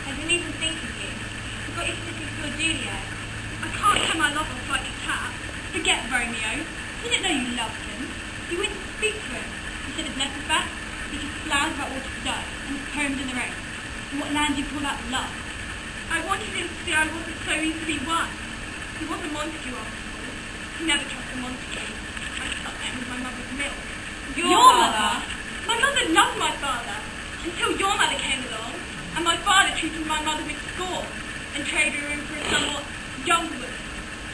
I didn't even think of you. I got you to for Juliet. I can't tell my love off like a tap. Forget Romeo. He didn't know you loved him. You wouldn't speak to him. Instead of letters back, he just flowers about water to die and poems in the rain. And what land do you call that love? I wanted him to see I wasn't so easily won. He wasn't Montague after all. He never trusted Montague. I stuck him with my mother's milk. Your mother? My mother loved my father, until your mother came along, and my father treated my mother with scorn, and traded her in for a somewhat younger woman.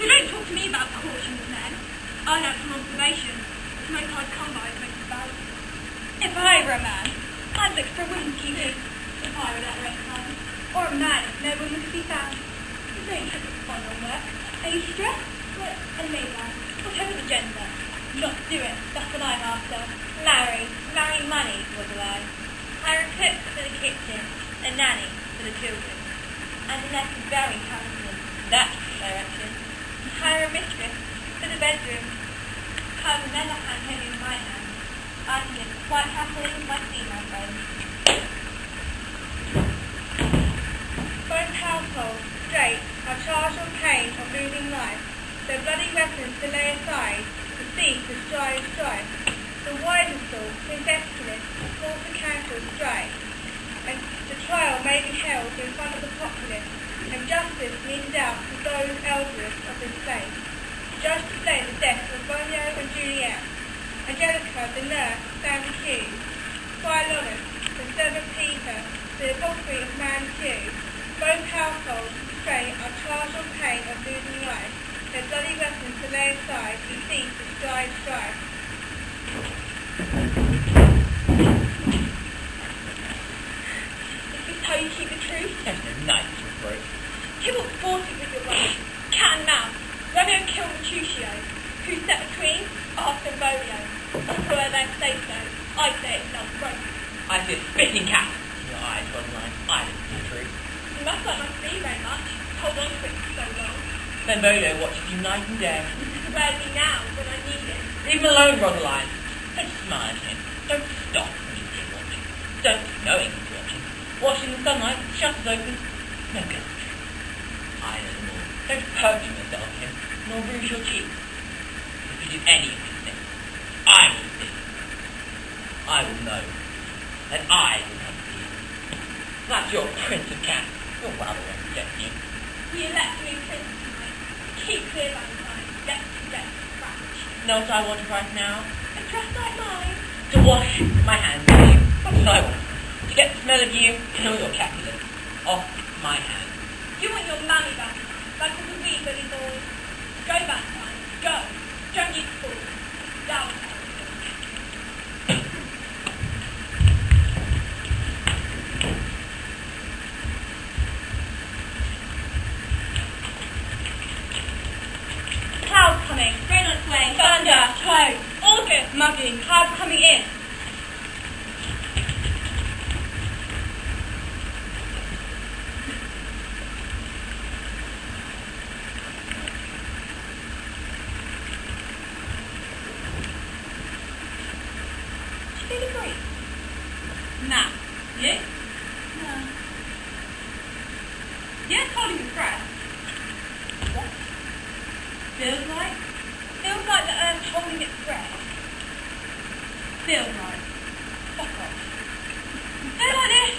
So don't talk to me about caution with men. I learned from observation. It's no hard come by to make a value. If I were a man, I'd look for a woman keeper. If I were that recognised. Or a man if no woman could be found. You don't have to fun on work. Are you stressed? Well, a layman. Whatever the gender. Not do it. That's what I'm after. Marry money, was the line. Hire a cook for the kitchen, a nanny for the children, and a necessary countenance, that's the direction. Hire a mistress for the bedroom. I will never hand him in my hand. I can live quite happily with my female friends. Both households, straight, are charged on pain of losing life. Their bloody weapons to lay aside, to seek to strive. The wider soul, incestuous, force the council strike, and the trial may be held in front of the populace, and justice meted out to those elderest of this place. Judge to play the death of Romeo and Juliet. Angelica, the nurse, stand accused. Philolus, the servant Peter, the adultery of man Jew. Both households, straight, are charged on pain of losing life. Their bloody weapons to lay aside, to seek to strive. Is this how you keep the truth? There's no night to break. Tybalt fought it with your wife. Cat and mouse. Romeo killed Mercutio. Who set between? Arthur and Romeo. Whoever they say so. I say it's not broke. I see a spitting cat in your eyes, Rosaline. I didn't see the truth. You must like my sea very much. Hold on to it for so long. Benvolio watches you night and day. Where's he now when I need him? Leave him alone, Rosaline. Don't smile at him. Don't stop when you keep watching. Don't knowing he's watching. Watch in the sunlight, shutters open. No good. I know them all. Don't perjure yourself on him, nor rouge your cheeks. If you do any of these things, I will see. I will know. And I will come to you. That's your prince of cats. Your father won't reject you. You elect me prince tonight. Keep clear, Valentine. Death to death, crash. Know what I want right now? A dress like mine. To wash my hands of you. That's what I want. To get the smell of you and all your Capulets off my hands. You want your mammy back, like all the wee Billy boys. Go, Valentine, go. Don't you fool. Down. Cloud coming, rain on its way. Thunder, toad, August, mugging, cloud coming in. Nah. You? No. Yeah, it's holding the breath. What? Feels like? Feels like the earth's holding its breath. Feels like. Fuck off. Feel like this?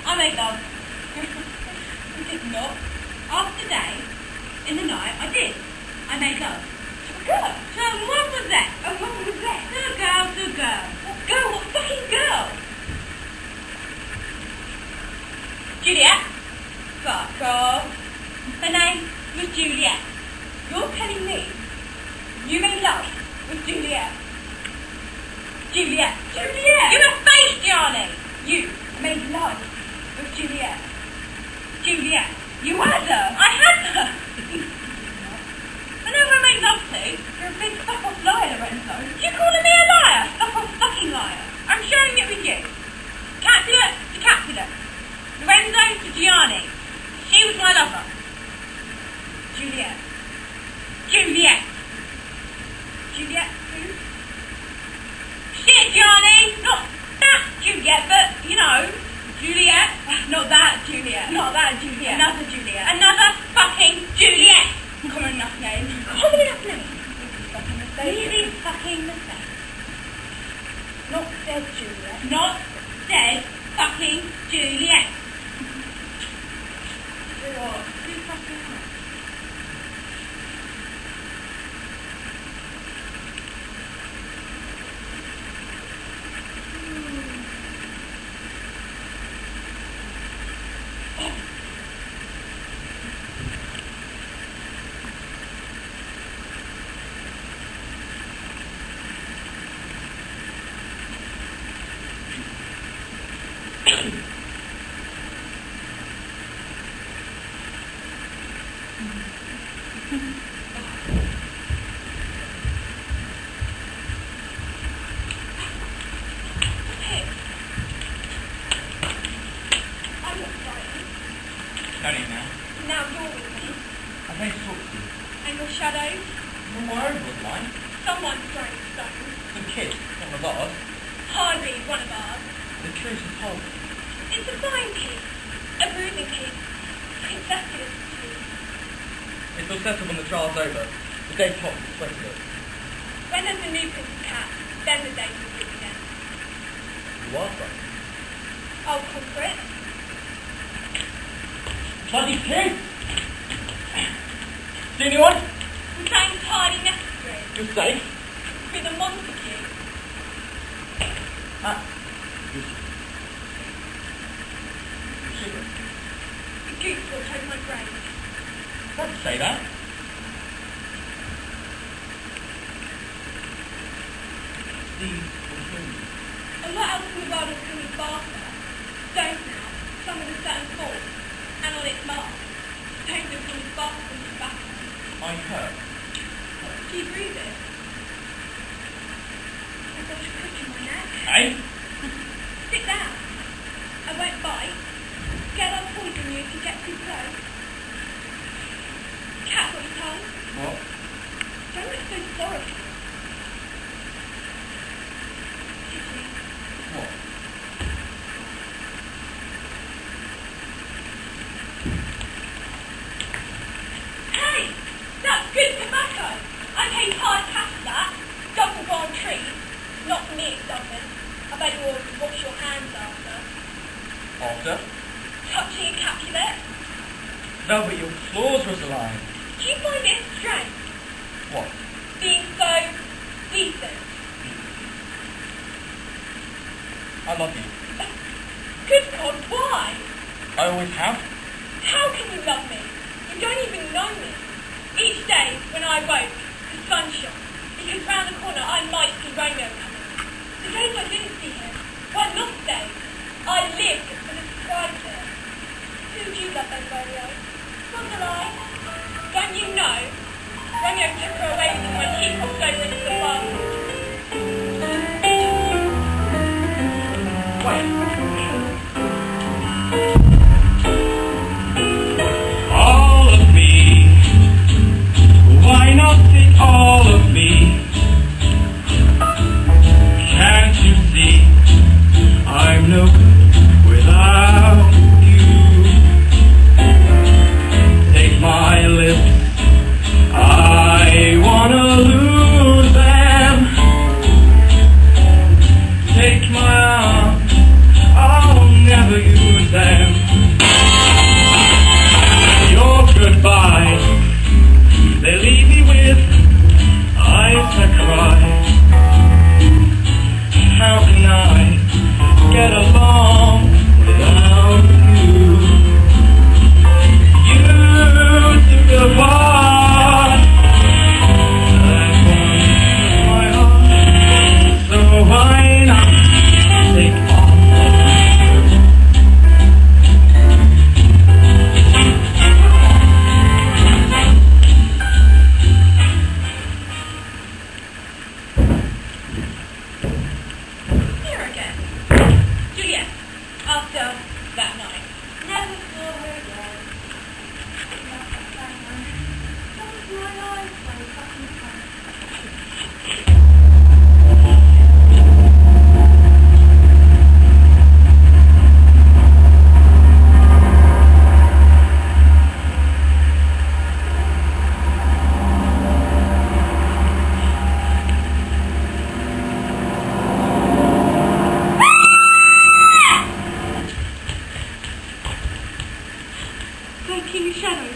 I made love. You did not. After day, in the night, I did. I made love. To a girl. So what was that? Oh, what was that? To a girl. What girl? What fucking girl? Juliet? Fuck off. Her name was Juliet. You're telling me you made love with Juliet? Juliet! Give her face, Johnny! You made love with Juliet. Juliet! You had her! I had her! I never made love to. You're a big fuck-off liar, Lorenzo. You calling me a liar? Fuck-off fucking liar. I'm sharing it with you. Capulet to Capulet. Lorenzo to Gianni. She was my lover. Juliet. Juliet who? Shit, Gianni! Not that Juliet, but, you know, Juliet. Not that Juliet. Oh, that Juliet. Another Juliet. Another fucking Juliet! Common enough name. Common enough name. Fucking mistake. Really fucking mistake. Not dead Juliet. Not dead fucking Juliet. What? Who fucking knows? No need now. Now you're with me. I came to talk to you. And your shadow. Well, my own was mine. Someone's throwing stones. Some kid, one of ours. Hardly one of ours. The truth is told. It's a fine kid. A bruising kid. Consecutive to. It will settle when the trial's over. The day top is sweating it. When there's a new Prince Cat, then the day will be again. You are right. I'll conquer it. Bloody pig! See anyone? I'm saying it's hardly necessary. You're safe. With a Montague. Ah. You're shivering. The goose will take my brain. Don't say that. These will kill you. And what else in the world is coming faster? Stones now, some with a certain form, and on its mark. Stones are coming faster than tobacco. I heard. Do you breathe it? I've got a crick in my neck. Hey? Sit down. I won't bite. Get on poison you if you get too close. Cat got your tongue? What? Don't look so sorrowful. Kitty. What? Hey! That's good tobacco! I paid hard cash for that. Doesn't go on trees. Not for me, it doesn't. I bet you ought to wash your hands after. After? Touching a Capulet. Velvet, your claws, Rosaline. Do you find it strange? What? Being so decent? I love you. Good God, why? I always have. How can you love me? You don't even know me. Each day, when I woke, the sun shone, because round the corner I might see Romeo coming. The days I didn't see him were lost days. I lived for the surprise there. Who do you love then, Romeo? Wasn't I? Don't you know? Romeo took her away with him when he crossed over into the world. All of me. Why not take all of me? Can't you see I'm no good without you? Take my lips, I wanna lose them. Flanking shadows,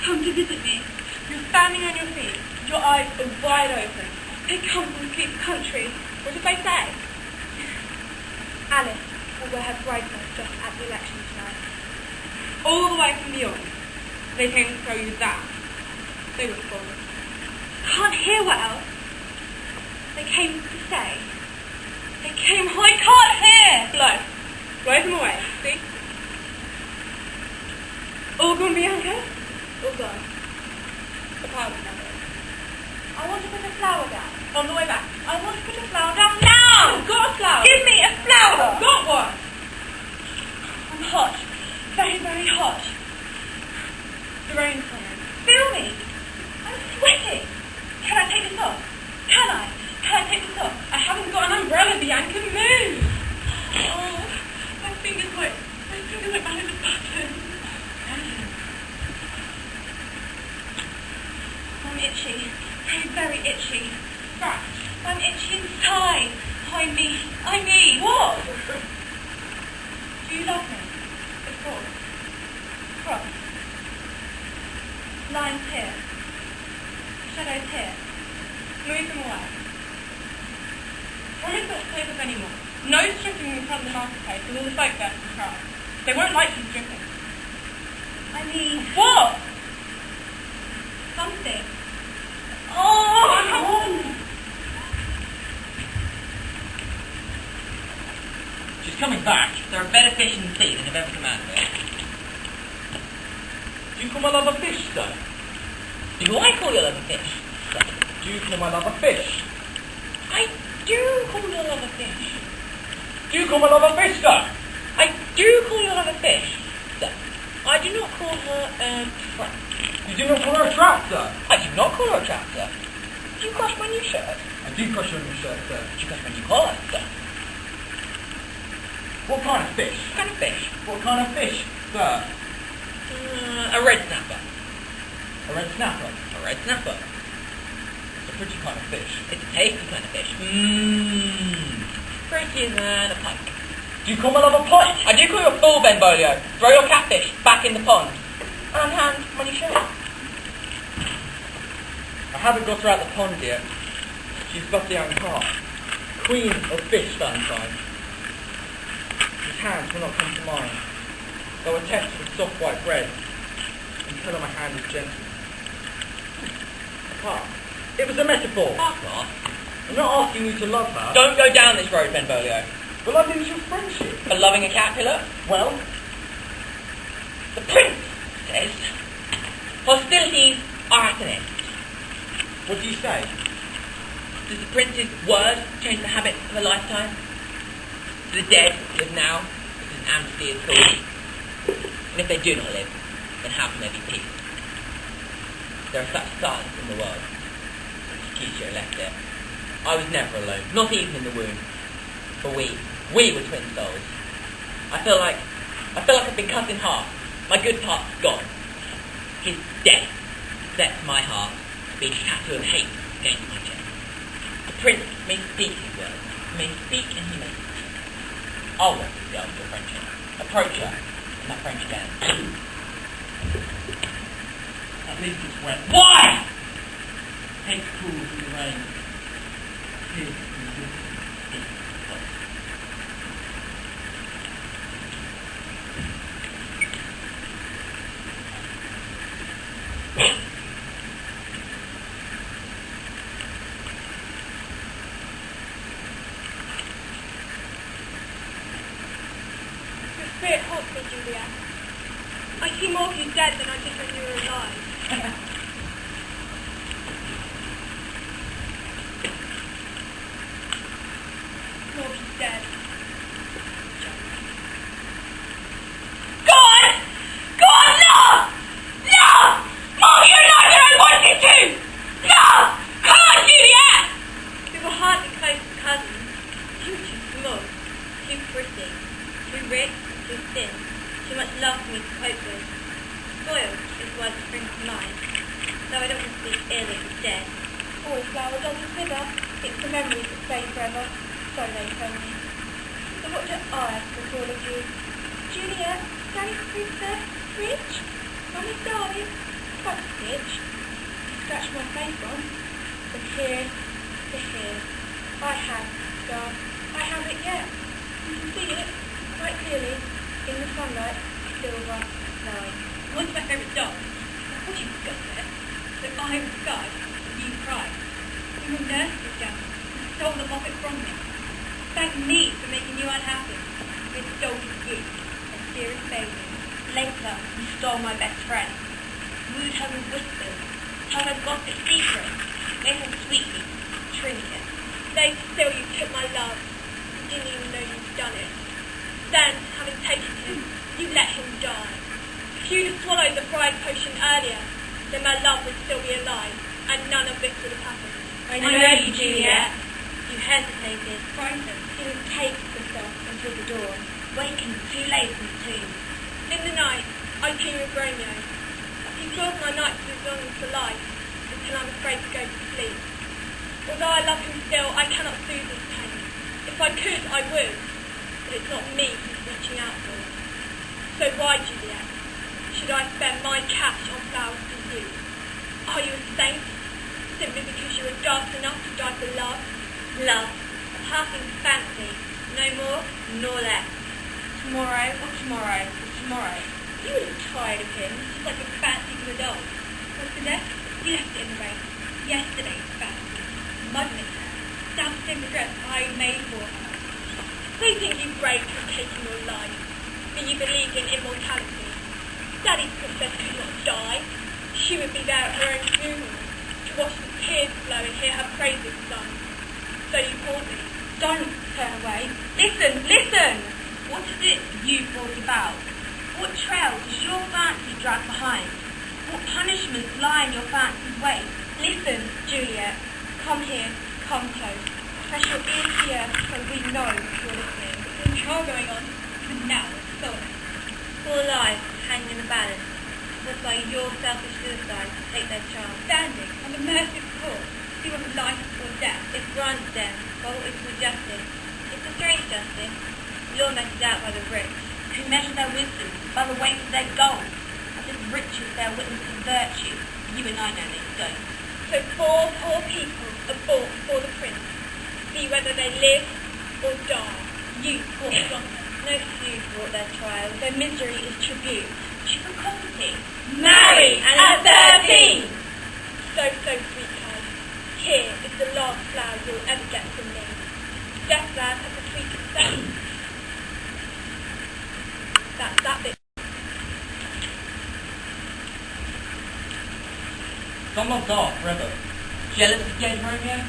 come to visit me. You're standing on your feet. Your eyes are wide open. They come from deep country. What did they say? Alice will wear her brightness just at the election tonight. All the way from beyond. They came to tell you that. They were fools. Can't hear well. They came to say. They came, I can't hear! Blow. Blow them away. See? All gone, Bianca? All gone. The powder's now there. I want to put a flower down. On the way back. I want to put a flower down now! I've got a flower! Give me a flower! I've got one! I'm hot. Very, very hot. The rain's coming. Feel me! I'm sweating! Can I take this off? Can I? Can I take this off? I haven't got an umbrella, Bianca. Move! Oh, my fingers like down in the button. I'm itchy. I'm very itchy. Right. I'm itchy inside. I mean. What? Do you love me? Of course. Cross. Lines here. Shadows here. Move them away. Promise not to play with anymore. No stripping in front of the marketplace with all the folk there to try. They won't like you stripping. I mean. What? Something. Oh! She's coming back. There are better fish in the sea than have ever come out of it. Do you call my love a fish, sir? Do I call your love a fish? Do you call my love a fish? I do call your love a fish. Do you call my love a fish, sir? I do call your love a fish, sir. I do not call her a trap. You do not call her a trap, sir? I do not call her a trap, sir. Do you crush my new shirt? I do crush on your shirt, sir. Do you crush my new collar, sir? What kind of fish? What kind of fish? What kind of fish, sir? A red snapper. A red snapper. A red snapper. It's a pretty kind of fish. It's a tasty kind of fish. Mmm. Prettier than a pike. Do you call my love a pike? I do call you a fool, Benvolio. Throw your catfish back in the pond. And hand my new shirt. I haven't got her out the pond yet. She's but a young heart. Queen of fish, Valentine. His hands will not come to mine, though a touch with soft white bread, until my hand is gentle. Apart. It was a metaphor. Fuck off. I'm not asking you to love her, Don't go down this road, Benvolio. but love is your friendship. For loving a caterpillar, Well, the prince says hostilities are at an end. what do you say? Does the prince's word change the habit of a lifetime? Do the dead live now, as an amnesty is called? And if they do not live, then how can there be peace? There is such silence in the world. Mercutio left it. I was never alone, not even in the womb. For we were twin souls. I feel like I've been cut in half. My good part's gone. His death sets my heart to be a tattoo of hate against my chest. The prince may speak his words, may speak and he may speak. I'll work with the elder friendship. Approach her, and that friendship ends. At least it's wet. Why? Take cool from the rain. Here is this. Your spirit haunts me, Juliet. I see more of you dead than I did when you were alive. More of you dead. God! God, no! No! Mom, you know that I want you to! No! Come on, Juliet! We were hardly close cousins. You were too small, too pretty, too rich, too thin, too much love for me to cope with. Spoiled is the word that springs to mind, though I don't want to speak ill of the dead. Oh, flower doesn't wither. It's the memories that stay forever. So they tell me. So what do I have to all of you? Juliet, Danny Princess, Rich? on his darling. Quite a stitch. Scratch my face on. But here, I have the scar. I have it yet. You can see it quite clearly in the sunlight. Silver line. One of my favourite dogs. Of course you've got it. But I was scarred. You cried. You were nurses down. You stole the moppet from me. Thank me for making you unhappy. It stole you. A dearest baby. Later, you stole my best friend. Wooed her with whispers. Told her gossip secrets. Made her sweetly. Trinket. Later still you took my love. You didn't even know you'd done it. Then, having taken him, you let him die. If you'd have swallowed the fried potion earlier, then my love would still be alive, and none of this would have happened. I know you, Juliet. You hesitated, Frightened. didn't take yourself until the dawn. Wakened too late from the tomb. In the night, I dream of Romeo. He fills my nights with longing for life, until I'm afraid to go to sleep. Although I love him still, I cannot soothe his pain. If I could, I would, but it's not me he's reaching out for. So why, Juliet, should I spend my cash on flowers for you? Are you a saint? Simply because you were dark enough to die for love? Love. A passing fancy. No more, nor less. Tomorrow, or tomorrow, or tomorrow. You would have tired of him, just like a fancy for a dog. What's the next? He left it in the rain. Yesterday's fancy. Mud in his hair. Stamped in the dress I made for her. They think you brave for taking your life, but you believed in immortality. Daddy's princess could not die. She would be there at her own funeral, to watch the tears flow and hear her praises sung. So you called me. Don't turn away. Listen, listen! What is it you brought about? What trail does your fancy drag behind? What punishments lie in your fancy's way? Listen, Juliet. Come here, come close. Press your ears here so we know you're listening. There's a trial going on, but now it's stolen. Four lives hang in the balance. Just like your selfish suicide to take their chance. Standing on the mercy of the court, see what life or death. It grants them, but what is for justice? It's a strange justice. You're measured out by the rich, who measure their wisdom by the weight of their gold, as if riches their witness of virtue. You and I know they don't. So four poor people are brought before the prince. See whether they live or die. You brought them. No few brought their trial. Their misery is tribute. Chiprocopity. Marry and at 13! So, sweetheart, here is the last flower you'll ever get from me. Death lad has a sweetest scent. That's that bit. Some love's art forever. Jealous of dead Romeo?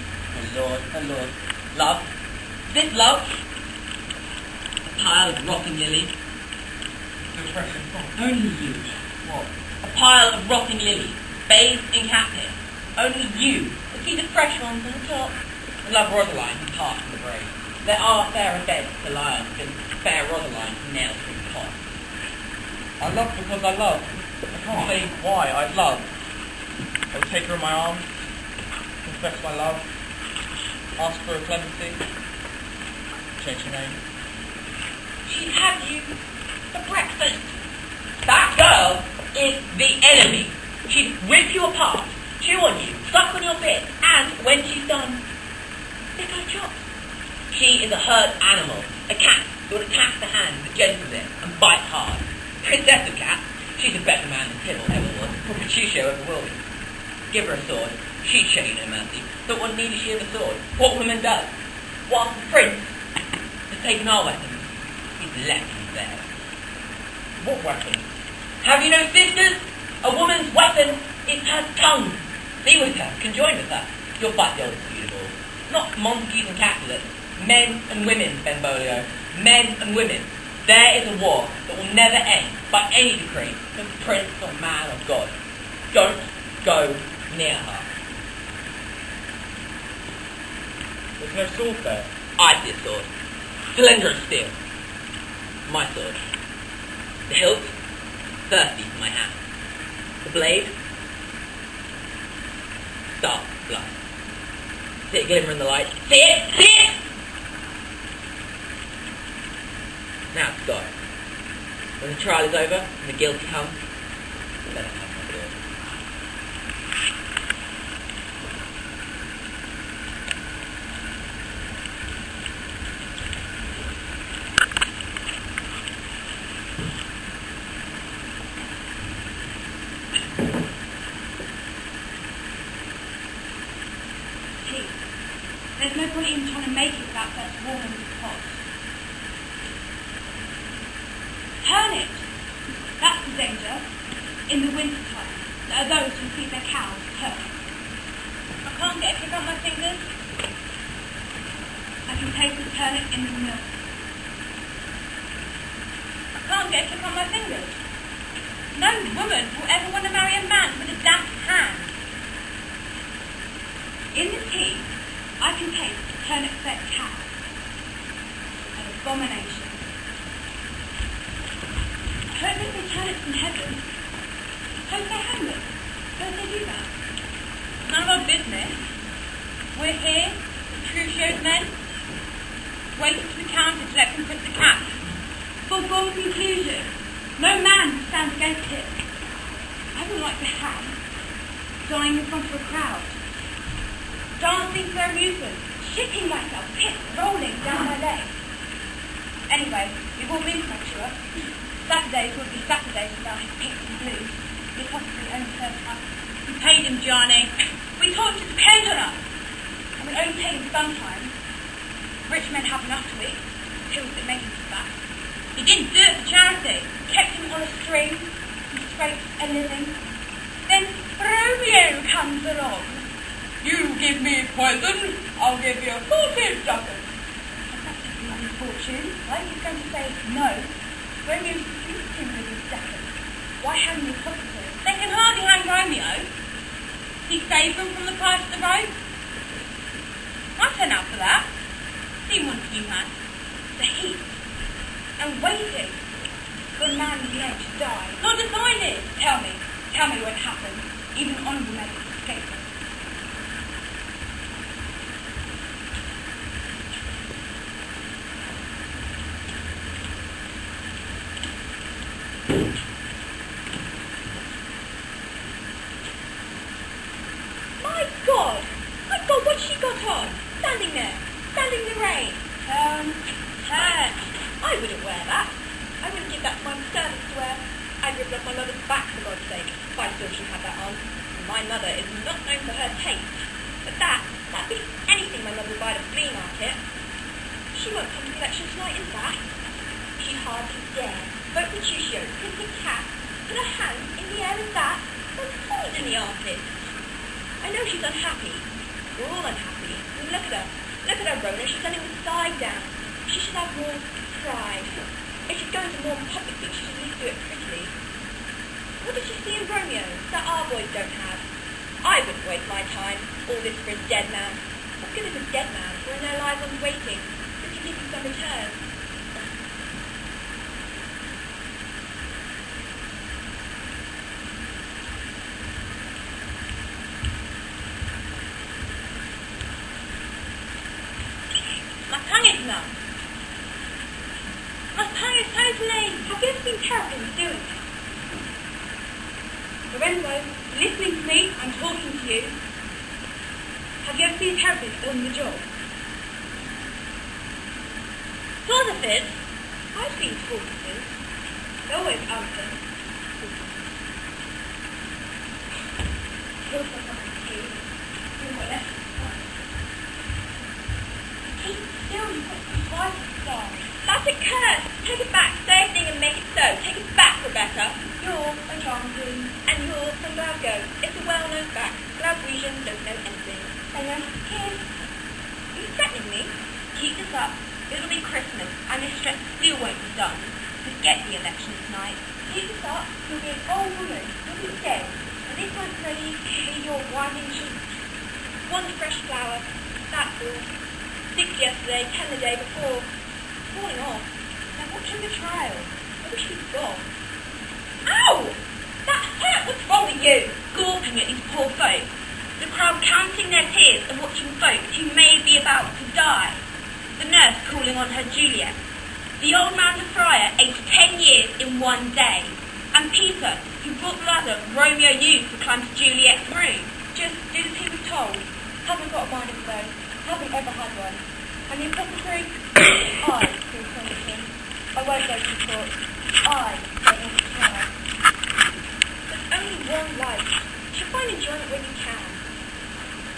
Oh Lord. Love? This love? A pile of rotting lilies. Depression. Only you. What? A pile of rotting lilies, bathed in catnip. Only you will see the fresh ones on the top. I love Rosaline who passed from the grave. There are fairer beds to lie on than fair Rosaline who nails through the pot. I love because I love. I can't say why I love. I would take her in my arms, confess my love, ask for a clemency, change her name. She'd have you for breakfast. That girl is the enemy. She'd rip you apart, chew on you, suck on your bit, and when she's done, lick her chops. She is a herd animal, a cat who would attack the hand that gentles it and bite hard. Princess of cats, she's a better man than Tybalt ever was, or Petruchio ever will be. Give her a sword, she'd show you no mercy, but what need is she of a sword? What woman does? Whilst the prince has taken our weapons, he's left them there. What weapon? Have you no sisters? A woman's weapon is her tongue. Be with her, conjoin with her. You'll fight the old feudal. Not Montagues and Capulets. Men and women, Benvolio. Men and women. There is a war that will never end by any decree from prince or man or god. Don't go near her. There's no sword there. I see a sword. Cylinder of steel. My sword. The hilt, thirsty for my hand. The blade, dark blood. See it glimmer in the light. See it! See it! Now it's gone. When the trial is over and the guilty come, Let us have my beer. Tea. There's no point in trying to make it without first warming the pot. Turn it. That's the danger. In the winter time, there are those who feed their cows turn. I can't get a kick on my fingers. I can taste the turnip in the milk. I can't get a kick on my fingers. No woman will ever want to marry a man with a damp hand. In the tea, I can taste the turnip-fed cow. An abomination. I hope there's no turnips in heaven. Hope they haven't. Don't they do that? None of our business. We're here, the Crucio's men, waiting to be counted to let them put the cap. Foregone conclusion. No man will stand against it. I would like to have dying in front of a crowd. Dancing for amusement. Shitting myself, piss rolling down my legs. Anyway, we've all been mature. Saturdays will be Saturdays without his pinks and blues. He possibly only serves us. We paid him, Johnny. We taught you to depend on us. And we only pay him sometimes. Rich men have enough to eat. Pills that make him fat. He didn't do it for charity. Kept him on a string. He scraped a living. Then Romeo comes along. You give me poison, I'll give you 40 ducats. That's just not his fortune. Right? He's going to say no. Romeo treats him with his ducats. Why hang the hospital? They can hardly hang Romeo. He saved them from the price of the rope. I'd turn out for that. Seen one few man. The heat. And waiting for a man you know to die. Not decided. Tell me what happened. Even honourable men escape them. My God, what's she got on? Standing there, standing in the rain. I wouldn't wear that. I wouldn't give that to my servants to wear. I'd rip off my mother's back, for God's sake, if I saw she had that on. And my mother is not known for her taste. But that'd be anything my mother would buy at a flea market. She won't come to election tonight in that. She hardly dare. Vote for Mercutio, kiss his cat, put her hand in the air as that. Don't poison the artist. I know she's unhappy. We're all unhappy. And look at her. Look at her, Rona. She's turning the side down. She should have more pride. If she's going to more public things, she should at least do it prettily. What did she see in Romeo that our boys don't have? I wouldn't waste my time. All this for a dead man. What good is a dead man when their lives one's waiting just to give you some return? My tongue is numb. My tongue is totally... Have you ever seen terrapins doing it? Lorenzo, listening to me, I'm talking to you. Have you ever seen terrapins on the job? Tortoises? I've seen tortoises. They're always open. Feels like I can see. Doing my left side. Keep still, you've got some life stars. That's a curse. Take it back. Say a thing and make it so. Take it back, Rebecca. You're a Johnson. And you're from Glasgow. It's a well-known fact. Glaswegians don't know anything. I know he's a kid. Are you threatening me? Keep this up. It'll be Christmas, and this stress still won't be done. Forget the election tonight. Keep this up, you'll be an old woman. You'll be dead. And this won't really be your whining cheeks. One fresh flower. That's all. 6 yesterday, 10 the day before. Falling off. Now watch him betrayal. I wish he'd gone. Ow! That hurt! What's wrong with you? Gawping at these poor folk. The crowd counting their tears and watching folk who may be about to die. The nurse calling on her Juliet. The old man the friar aged 10 years in one day. And And Peter, who brought the ladder Romeo used to climb to Juliet's room, just did as he was told. Haven't got a mind of his own. Haven't ever had one. And the apothecary? I feel promising. I won't go to court. I don't want to try. There's only one life. You should find enjoyment when you can.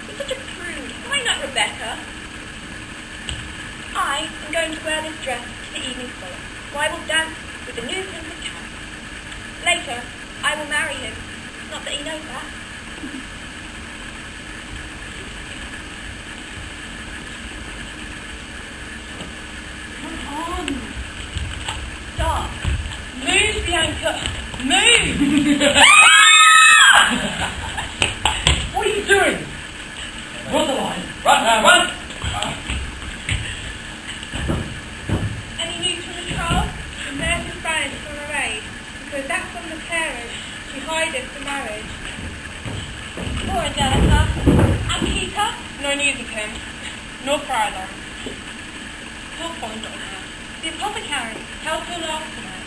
You're such a prude. Why not, Rebecca? I am going to wear this dress to the evening frolic, where I will dance with the new Prince of Cat. Later, I will marry him. Not that he knows that. Come on. Stop. Move, Bianca. Move. What are you doing? Rosaline! Run! Any news from the trial? The nurse is banished from her aid, because that's from the parents she hideth the marriage. Poor Angelica. And Peter? No news of him. Nor Friar. Poor fond on her. The apothecary held her last night.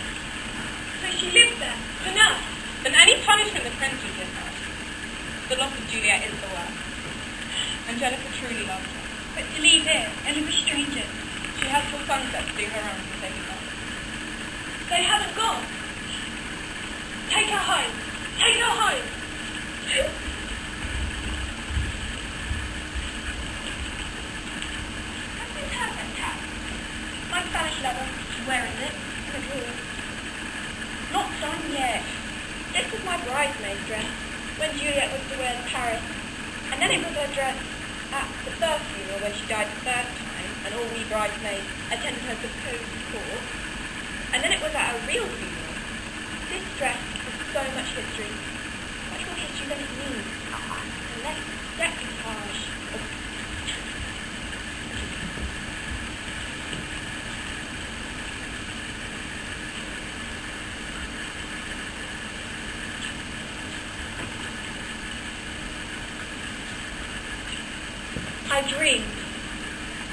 So she lives there, for now. Then any punishment the prince will give her. The loss of Juliet is the worst. Angelica truly loves her. But to leave here and live with strangers, she has till sunset to do her own to say goodbye. They haven't gone. Take her home. Take her home. Have you had that cat? My Spanish lover. Where is it? In the drawer. Not done yet. This was my bridesmaid dress when Juliet was to wear to Paris. And then it was her dress at the first funeral when she died the third time, and all we bridesmaids attended her supposed court. And then it was at a real funeral. This dress has so much history. Much more history than it needs. And less reportage. I dreamed.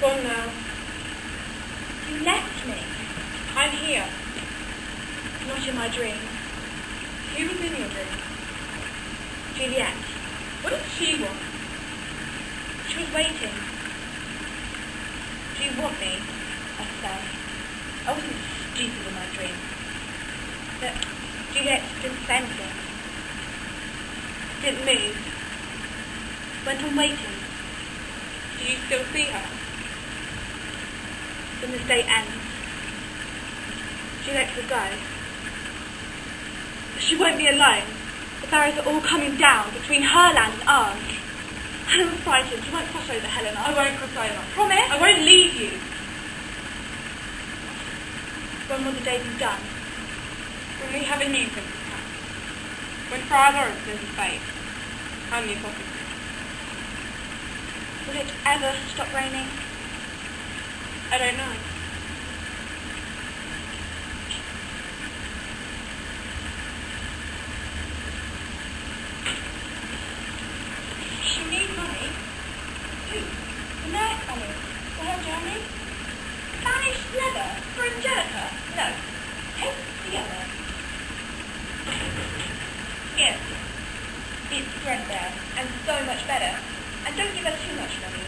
Gone now. You left me. I'm here. Not in my dream. Who was in your dream? Juliet. What did she want? She was waiting. Do you want me? I said. I wasn't stupid in my dream. But Juliet didn't say anything. Didn't move. Went on waiting. Do you still see her? When this day ends, Juliet will go. But she won't be alone. The barriers are all coming down between her land and ours. Helen was frightened. She won't cross over, Helena. I won't cross over. Promise? I won't leave you. When will the day be done? When we have a new Prince of Cat. When Friar Lawrence is his fate. And the apothecary. Will it ever stop raining? I don't know. She needs money. Who? The nurse money. For her journey? Spanish leather? For Angelica? No. Take the other. Yes. It's threadbare, and so much better. And don't give us too much money.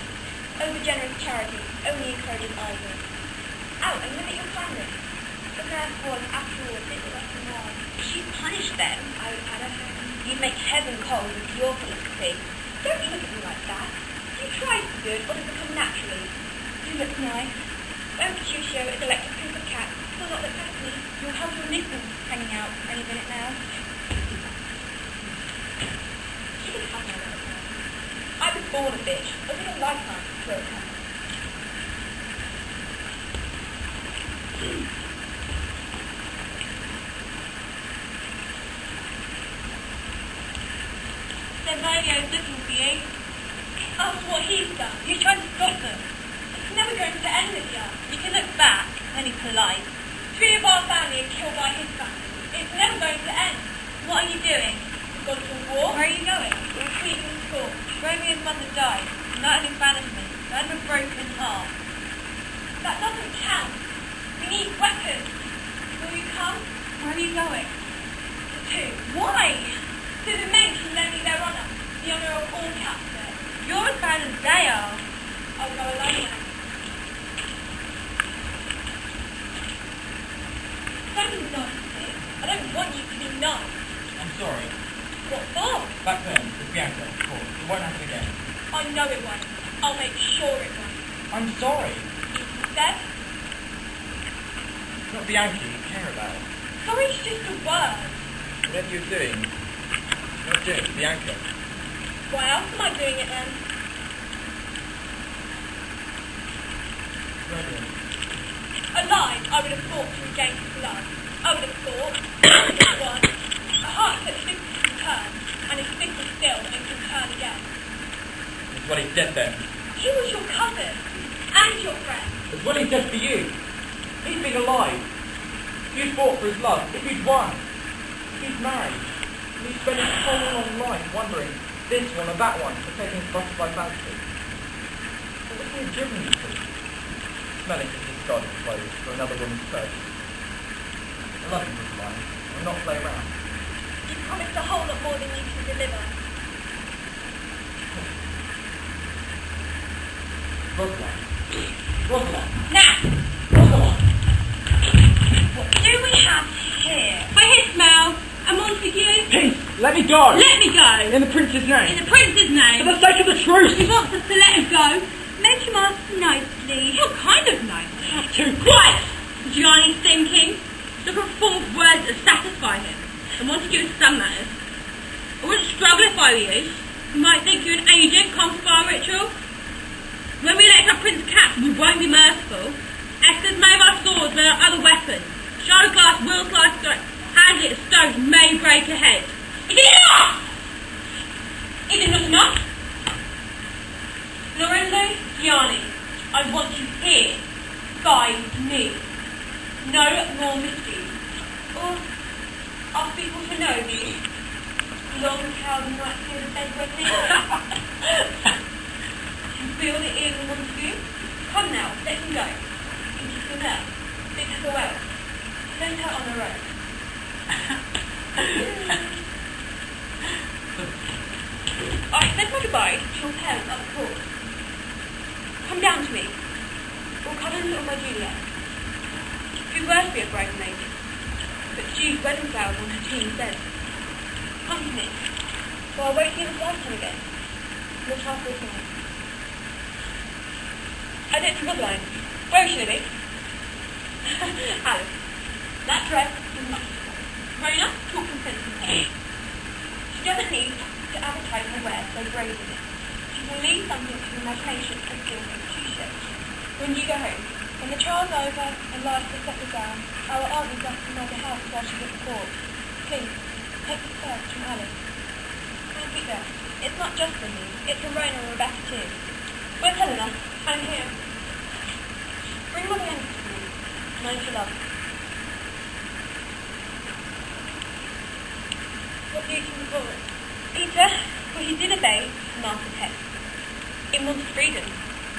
Over-generous charity only encourages idleness. Out and limit your kindness. The nurse was, after all, a bit less than wise. She punished them. I would add a hand. You'd make heaven cold with your philosophy. Don't you look at me like that. Do you try to be good, or does it come naturally? You look nice. When Petruchio is elected Prince of Cat, will not look past me. You'll have your nipples hanging out any minute now. She can have my little girl. I was born a bitch. I was in a lifetime to throw it out. Benvolio's looking for you. After what he's done, you're trying to stop them. It's never going to end with you. You can look back, only polite. 3 of our family are killed by his family. It's never going to end. What are you doing? You've gone to a war? Where are you going? We're sweeping the court. Romeo's mother died, not of banishment, but of a broken heart. That doesn't count. We need weapons. Will you come? Where are you going? too. Why? So the men can lend me their honour, the honour of all captives. You're as bad as they are. I'll go alone now. Don't be nasty. I don't want you to be nice. I'm sorry. What for? Back then, with Bianca, of course. It won't happen again. I know it won't. I'll make sure it won't. I'm sorry. Instead, It's not Bianca you care about. sorry's just a word. Whatever you're doing, you're not doing it for Bianca. Why else am I doing it then? Brilliant. Alive, I would have fought to regain his love. I would have fought, I would have won. A heart that thinks can turn, and is fickle still and can turn again. That's what he said then. He was your cousin, and your friend. That's what he said for you. He's been alive. You fought for his love. If he'd won, if he's married, and he's spent his whole long life wondering this one or that one for taking his butterfly fancy. What would he have driven you to? Smelling his discarded clothes for another woman's purse. I love you, Rosaline. I'll not play around. You promised a whole lot more than you can deliver. Rosaline. Rosaline. Now, Rosaline. what do we have here? I hear smell a Montague. Peace! Let me go! Let me go. In the prince's name! In the prince's name. For the sake of the truth! He wants us to let him go. Make him ask nicely. What kind of nicely? Have to. Quiet! Gianni's thinking. Look for form of words that satisfy him. And Montague in some matters. I wouldn't struggle if I were you. You might think you're an agent come for our ritual. When we elect our Prince Cap, we won't be merciful. Esthers may have our swords, but our other weapons. Shard glass will slice through. Handle it, stones may break a head. Is it enough? Is it not enough? Lorenzo, Gianni, I want you here by me. No more mysteries. Or ask people to know me. Long cows and night hear the bed wetting. You feel the ears of Montague? Come now, let him go. You kiss him there. Bid her well. Send her on her own. I said my goodbye to your parents up the court. Come down to me. Or come and look at my Juliet. Who worth be a bridesmaid? But Jude's wedding flowers on her team says, come to me. So I'll wait for you this last time again. We'll try for tonight. I don't see Rosaline. Where is she, Libby? Alice. That dress is much grown enough to talk some sense in her. She doesn't need to advertise her wear so brazenly. She will leave something to imagination and feel institution. When you go home, when the trial's over and life has settled down, our aunt is up in my behalf while she's at the court. Please, take this first from Alice. And Peter, it's not just for me, it's for Rona and Rebecca too. Where's Helena? I'm here. Bring Mother Henry to me, and I'm to love. What do you can call it? Peter, well, he did obey the master text. It wanted freedom,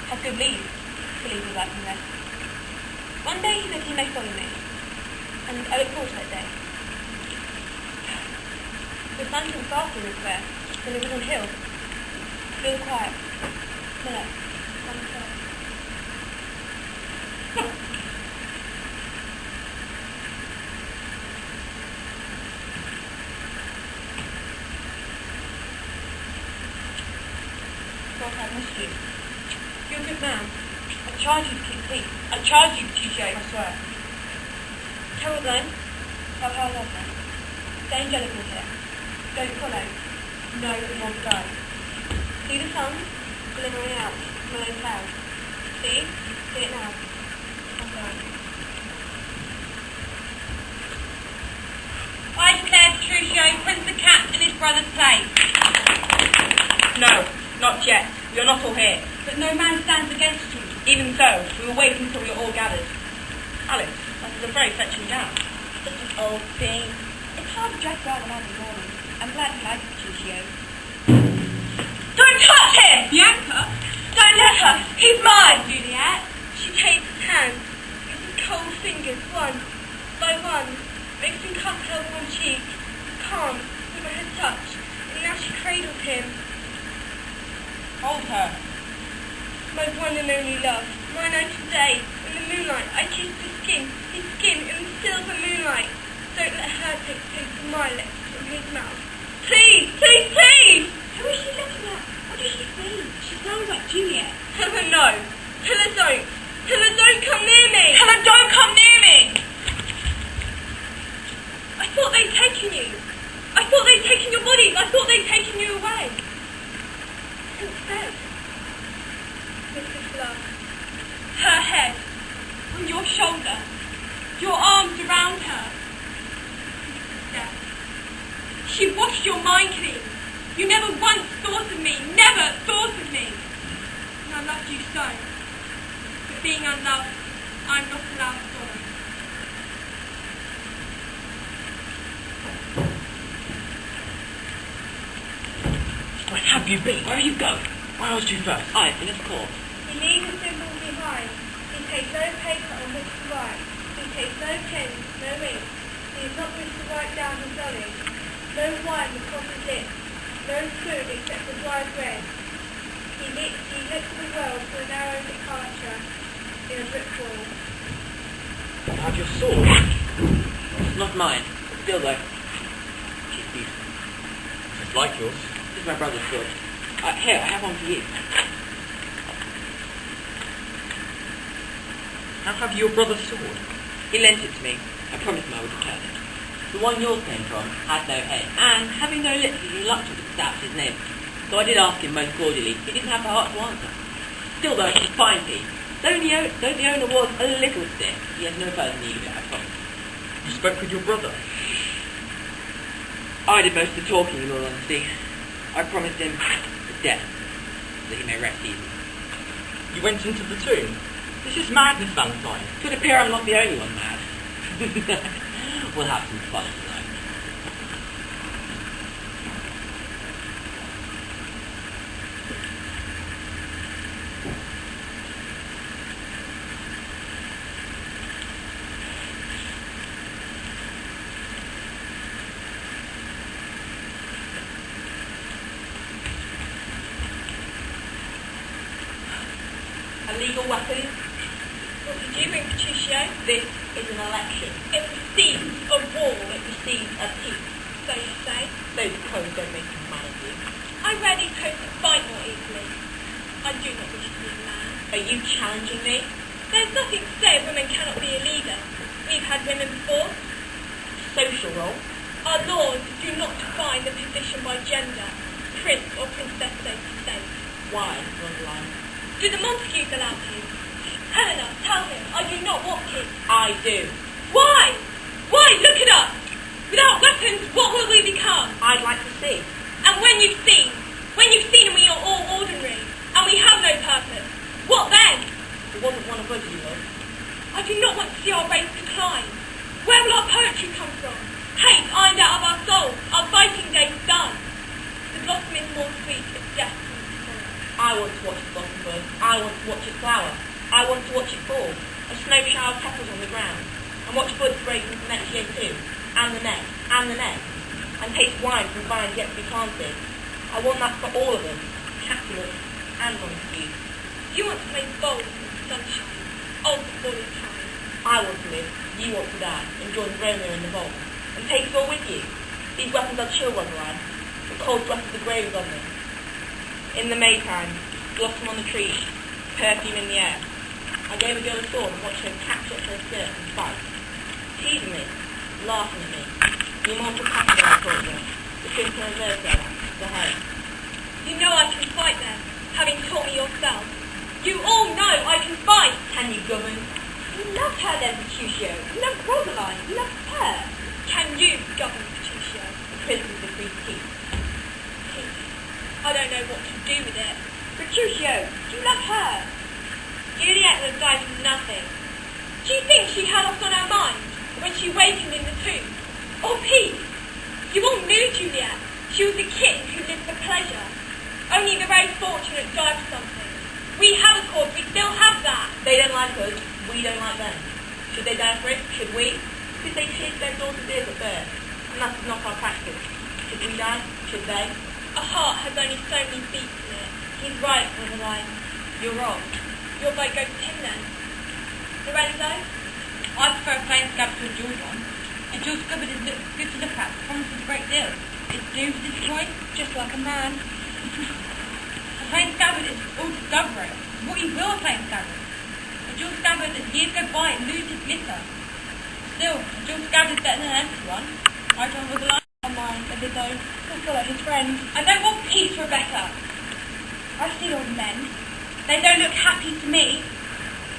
has good leave to leave his life and rest. One day he said he may follow me, and I look forward to that day. The sun shone faster this square than it was on hill. Still quiet. Miller, one side. I missed you. You're a good man. I charge you to keep peace. I charge you, TJ. I swear. Tell Rosaline. Tell her I love her. Stay angelic here. Don't follow. Know that you won't go. See the sun glimmering out from those clouds. See? See it now. I'm going. I declare Petruchio Prince of Cats in his brother's place. No, not yet. You're not all here. But no man stands against you. Even so, we will wait until you're all gathered. Alice, that is a very fetching gown. Such an old thing. It's hard to dress well on every morning. I'm glad you like it, Petruchio. Don't touch him! Bianca! Don't let her! He's mine! Juliet! She takes his hand. His cold fingers, one by one, mixing cup held on cheek, palms with her touch, and now she cradles him. Hold her. My one and only love, my night and day, in the moonlight, I kissed his skin in the silver moonlight. Don't let her take taste of my lips from his mouth. Please, please, please! Who is she looking at? What does she see? She sounds like Juliet. Tell her no. Tell her don't. Tell her don't come near me. Tell her don't come near me! I thought they'd taken you. I thought they'd taken your bodies. I thought they'd taken you away. Instead, Mrs. Love, her head on your shoulder, your arms around her. Death. She washed your mind clean. You never once thought of me, never thought of me. And I loved you so. But being unloved, I'm not allowed sorrow. Where have you been? Where are you going? Why asked you first? I in his court. He leaves a symbol behind. He takes no paper on which to write. He takes no pen, no ink. He is not wished to write down his knowledge. No wine across his lips. No food except the dry bread. He looks the world for a narrow departure in a brick wall. You have your sword. It's not mine. Still though. She's beautiful. It's like yours. This is my brother's sword. Here, I have one for you. How have you your brother's sword? He lent it to me. I promised him I would return it. The one yours came from had no head, and having no lips, he was reluctant to pronounce his name. So I did ask him most cordially. He didn't have the heart to answer. Still though, it's a fine piece. Though the owner was a little stiff, he has no further need of it, I promise. You spoke with your brother. I did most of the talking, in all honesty. I promised him death, that he may rest easy. You went into the tomb. This is madness, Valentine. It could appear I'm not the only one mad. We'll have some fun tonight. A legal weapon. What did you bring, Petruchio? This is an election. It precedes a war. It precedes a peace. So you say? Those codes don't make you man of you. I wear these coats to fight more easily. I do not wish to be a man. Are you challenging me? There's nothing to say women cannot be a leader. We've had women before. Social role? Our laws do not define the position by gender, prince or princess, so to say. Why, Rondeline? Do the Montagues allow you? Helena, tell him I do not want kids. I do. Why? Why? Look at us. Without weapons, what will we become? I'd like to see. And when you've seen and we are all ordinary, and we have no purpose, what then? It wasn't one of us you was. I do not want to see our race decline. Where will our poetry come from? Hate ironed out of our souls, our fighting days done. The blossom is more sweet if death comes tomorrow. I want to watch the blossom bud. I want to watch it flower. I want to watch it fall. A snow shower of petals on the ground. And watch buds break into the next year too. And the next. And the next. And taste wine from vines yet to be planted. I want that for all of us. Capulet and Montague. You want to play bowls in the sunshine. Oh, before your time. I want to live. You want to die. And join Romeo in the bowl. And take us all with you. These weapons are chill, Rondeline. The cold breath of the grave is on them. In the Maytime, blossom on the trees, perfume in the air. I gave a girl a sword and watched her catch up her skirt and fight. Teasing me, laughing at me. The immortal passion I called her. The simple Roberto, the head. You know I can fight them, having taught me yourself. You all know I can fight. Can you govern? You loved her then, Petruchio. You loved Rosaline. You loved her. Can you govern, Petruchio? The prison is a free keep. Peace. I don't know what to do with it. Petruchio, you love her. Juliet would have died from nothing. Do you think she had us on her mind when she wakened in the tomb? Or peace? You all knew Juliet. She was a kitten who lived for pleasure. Only the very fortunate die for something. We have a cause, we still have that. They don't like us, we don't like them. Should they die for it? Should we? Because they chased their daughter's ears at birth. And that is not our practice. Should we die? Should they? A heart has only so many beats in it. He's right, Rosaline. You're wrong. Your vote goes to him then. Lorenzo? I prefer a plain scabbard to a jewelled one. A jewelled scabbard is good to look at, promises a great deal. It's doomed to disappoint, just like a man. A plain scabbard is all discovery. What you will a plain scabbard. A jewelled scabbard, as years go by, it loses glitter. Still, a jewelled scabbard is better than an empty one. I don't with the line on mine, a bit though. He'll follow his friend. I don't want peace, Rebecca. I've seen old men. They don't look happy to me.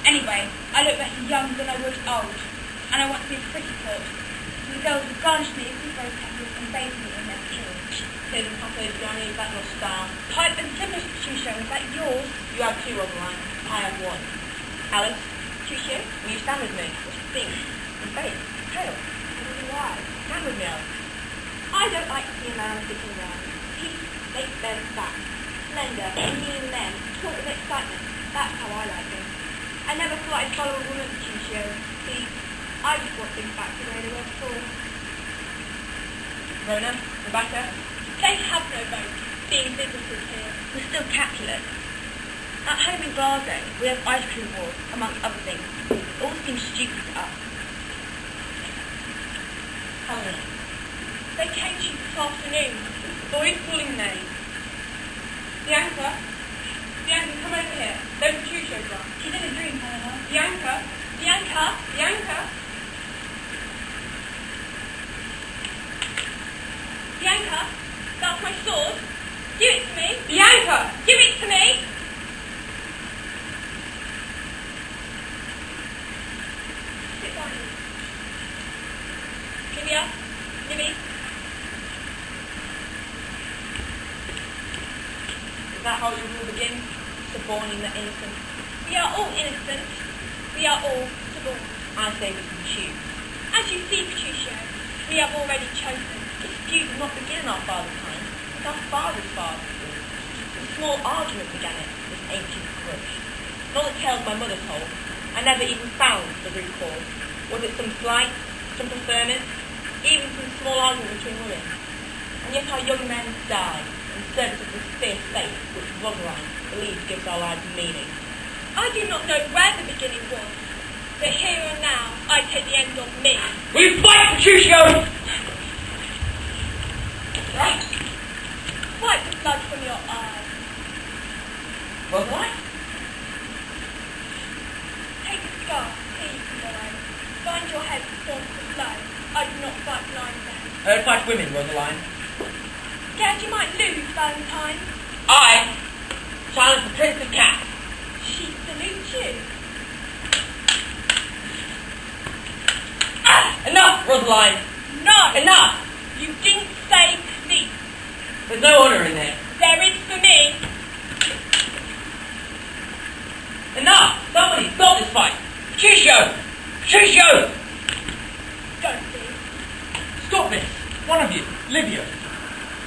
Anyway, I look better young than I would old. And I want to be a pretty court. So the girls would garnish me with rose petals and bathe me in their tears. Here's a couple of Johnny, is that your style? Pipe and slipper show, is that yours? You have two, Rosaline. I have one. Alice, Tricia? will you stand with me? What do you think? In faith, pale. Why? Stand with me, Alice. I don't like to see a man sitting around. He makes them back. Slender, mean men, talk with excitement. That's how I like him. I never thought I'd follow a woman's show. See, I just want things back the way they were before. Rona, Rebecca, They have no vote, being visitors here. We're still Capulet. At home in Glasgow, we have ice cream wars, amongst other things. It all seems stupid to us. Helena. They came to you this afternoon. Boys calling names. Bianca? Bianca, come over here. There's a two shows on. She's in a dream, Helena. Bianca? Bianca? Bianca? Bianca? That's my sword. Give it to me. Bianca! Give it to me! Sit down. Livia? Libby? Is that how you will begin? Suborning the innocent? We are all innocent. We are all suborned. I say we can choose. As you see, Patricia, we have already chosen. Dispute did not begin in our father's time. It's our father's father. A small argument began it, this ancient grudge. In all the tales my mother told, I never even found the root cause. Was it some slight, some preferment, even some small argument between women? And yet our young men died in service of this fierce faith which Rosaline believes gives our lives meaning. I do not know where the beginning was, but here and now I take the end on me. Will you fight, Patricio? Wipe the blood from your eyes. Rosaline? Take a scar, please, Lord. Bind your head before the flow. I do not fight blind men. I don't fight women, Rosaline. Scared you might lose, Valentine. I challenge the Prince of Cats. She salutes you. Enough, Rosaline! No! Enough! You didn't say please. There's no honour in there. There is for me. Enough! Somebody stop this fight! Patricio! Patricio! Don't be. Stop this! One of you, Livia.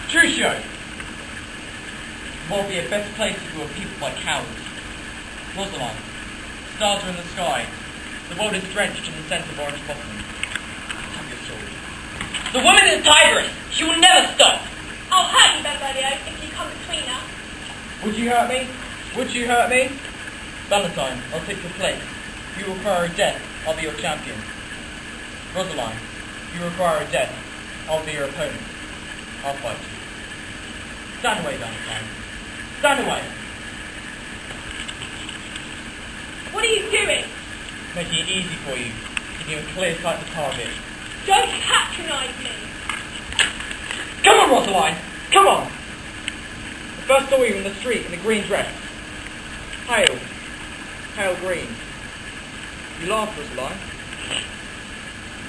Patricio. The world would be a better place if we were people by cowards. Rosaline. Stars are in the sky. The world is drenched in the scent of orange blossom. Have your sword. The woman is a tigress! She will never stop! I'll hurt you, Benvolio, if you come between us. Would you hurt me? Would you hurt me? Valentine, I'll take your place. You require a death, I'll be your champion. Rosaline, you require a death, I'll be your opponent. I'll fight you. Stand away, Valentine. Stand away! What are you doing? Making it easy for you, giving you a clear sight to target. Don't patronise me. Come on, Rosaline! Come on! I first saw you in the street in a green dress. Pale. Pale green. You laughed, Rosaline.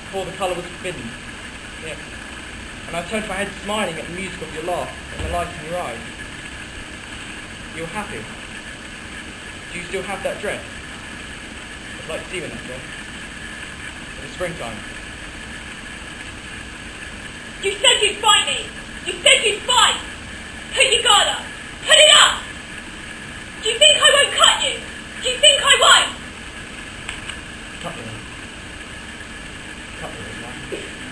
Before the colour was forbidden. Yes. And I turned my head smiling at the music of your laugh and the light in your eyes. You were happy. Do you still have that dress? I'd like to see you in that dress. In the springtime. You said you'd fight me. You said you'd fight. Put your guard up. Put it up. Do you think I won't cut you? Do you think I won't? Cut me. Cut me, Rosaline.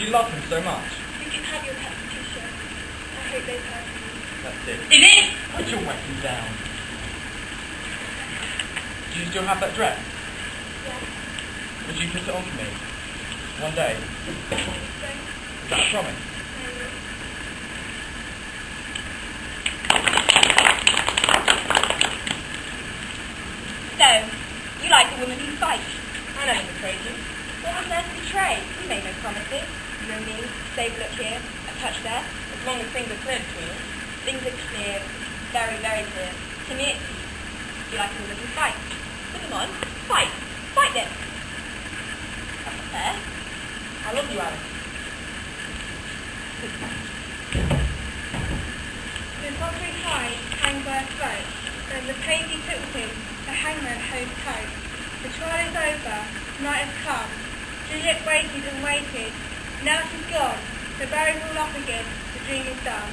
Do you love him so much? You can have your pet Patricia. I hope they've heard from you. That's it. Is it? Put your weapon down. Do you still have that dress? Yeah. Would you put it on for me? One day? So, Is that a promise? So, you like a woman who fights? I don't betray you. What was there to betray? You made no promises. You and me, save look here, a touch there. As long as things are clear between us. Things are clear, very, very clear. To me it's easy. You like a woman who fights? Put them on. Fight. Fight then. That's not fair. I love you, Alice. the mockery high, hang by a throat. Then the crazy took him, the hangman hove coat. The trial is over, night has come. Juliet waited and waited. Now she's gone. The barrow's all up again. The dream is done.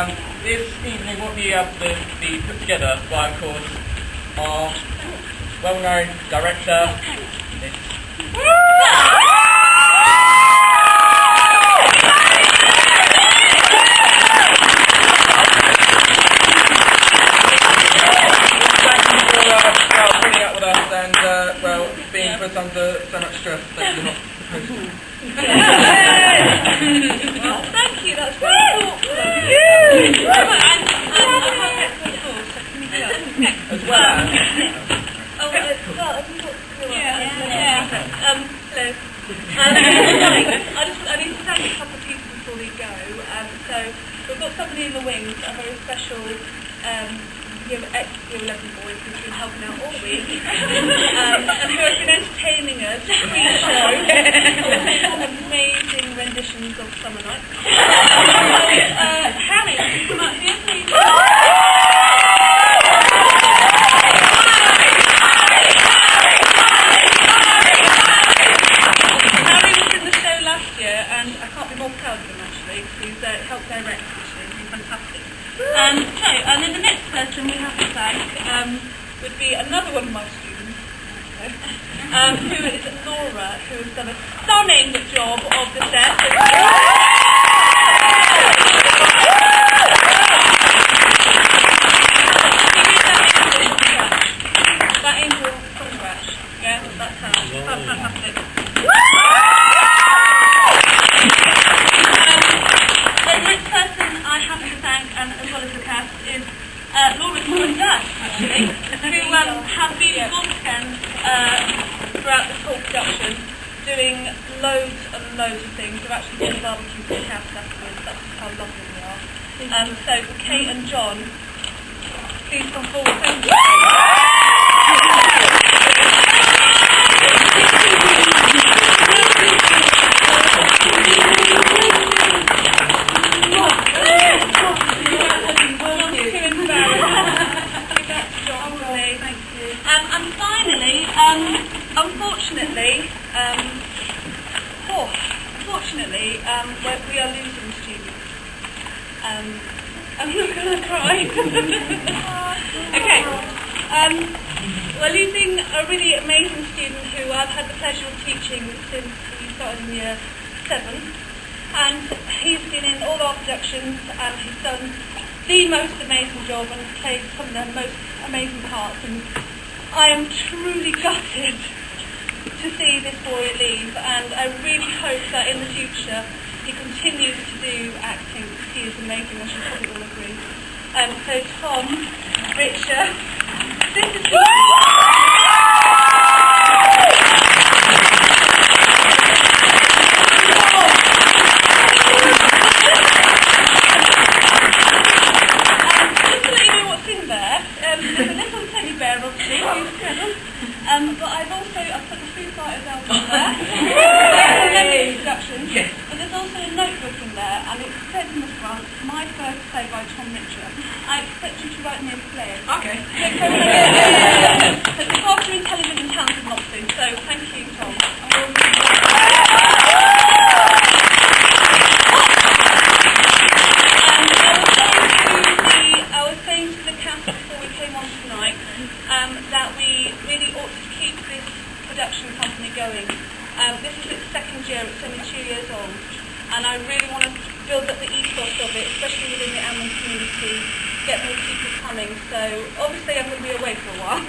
This evening what we have to be put together by, of course, our well-known director, Miss putting up with us and, being put under so much stress that you're not supposed to. Well, thank you, that's very thoughtful. As well as... Hello. I need to thank a couple of people before we go. So we've got somebody in the wings, a very special ex-Year 11 boy who's been helping out all week and who has been entertaining us pre-show with amazing renditions of Summer Night. Harry, can you come out here, please? Harry was in the show last year, and I can't be more proud of him actually. He's helped direct this year. He's been fantastic. And then the next person we have to thank would be another one of my students, who is Laura, who has done a stunning job of the set. That angel from scratch. Yeah, that's fantastic. The next person I have to thank, as well as the cast, is Laura's mum and dad, actually, who have been godsends throughout this whole production, doing loads and loads of things. They've actually been barbecue for the cast afterwards. That's just how lovely they are. So for Kate and John, please come forward. Thank you. And finally, unfortunately, we are losing students. I'm not going to cry. Okay. We're losing a really amazing student who I've had the pleasure of teaching since he started in year 7. And he's been in all our productions and he's done the most amazing job and played some of the most amazing parts. And I am truly gutted to see this boy leave, and I really hope that in the future he continues to do acting because he is amazing, as you probably all agree. So Tom, Richard, this is but I've put the Foo Fighters album there. But there's also a notebook in there, and it says in the front, "My first play by Tom Mitchell." I expect you to write me a play. Okay. But far too intelligent and talented not to, so thank you, Tom. I was saying to the cast before we came on tonight that we really ought to keep this production company going. This is its second year, it's only 2 years old, and I really want to build up the ethos of it, especially within the Angmering community, get more people coming. So obviously I'm going to be away for a while,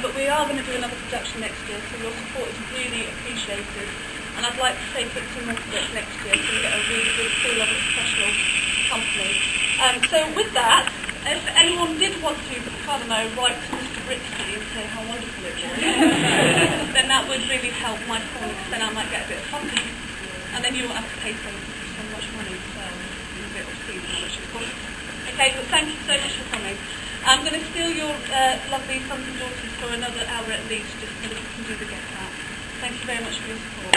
but we are going to do another production next year, so your support is really appreciated, and I'd like to say put some more to it next year so we get a really good feel of a professional company. So with that, if anyone did want to, I don't know, write to Mr. Britsky and say how wonderful it was, then that would really help my cause, because then I might get a bit of funding. And then you won't have to pay so much money, so it's a bit obscene how much it costs. Okay, but thank you so much for coming. I'm going to steal your lovely sons and daughters for another hour at least, just so that we can do the get out. Thank you very much for your support.